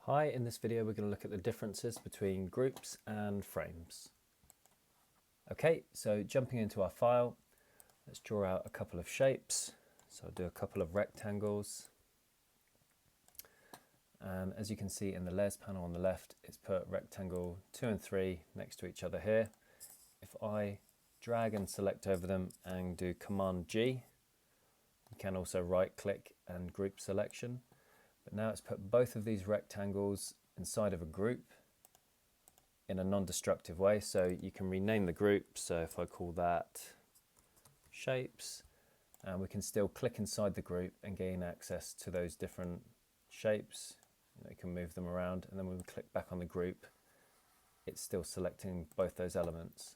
Hi, in this video we're going to look at the differences between groups and frames. Okay, so jumping into our file, let's draw out a couple of shapes. So I'll do a couple of rectangles. And as you can see in the layers panel on the left, it's put rectangle 2 and 3 next to each other here. If I drag and select over them and do Command G, you can also right click and group selection. But now it's put both of these rectangles inside of a group in a non-destructive way, so you can rename the group. So if I call that shapes, and we can still click inside the group and gain access to those different shapes. You can move them around, and then when we click back on the group, it's still selecting both those elements.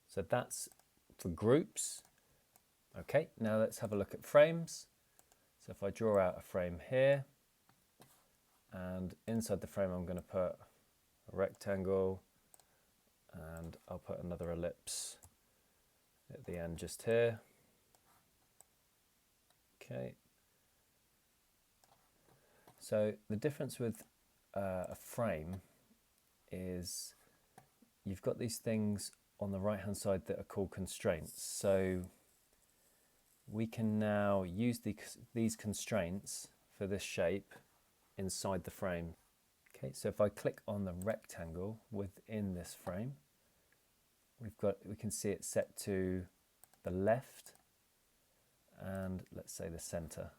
So that's for groups. Okay, now let's have a look at frames. So if I draw out a frame here, and inside the frame I'm going to put a rectangle, and I'll put another ellipse at the end just here. Okay. So the difference with a frame is you've got these things on the right hand side that are called constraints. So we can now use these constraints for this shape inside the frame. Okay, so if I click on the rectangle within this frame, we can see it set to the left and let's say the center.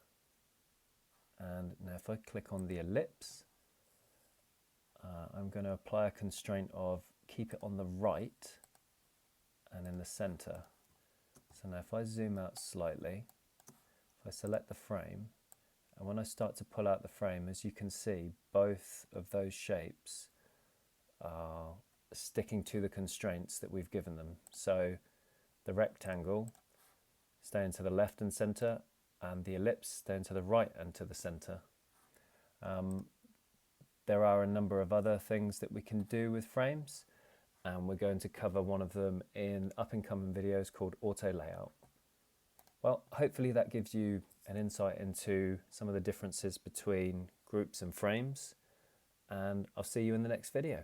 And now if I click on the ellipse, I'm going to apply a constraint of keep it on the right and in the center. So now if I zoom out slightly, if I select the frame, and when I start to pull out the frame, as you can see, both of those shapes are sticking to the constraints that we've given them. So the rectangle staying to the left and center, and the ellipse staying to the right and to the center. There are a number of other things that we can do with frames, and we're going to cover one of them in up-and-coming videos called Auto Layout. Well, hopefully that gives you an insight into some of the differences between groups and frames, and I'll see you in the next video.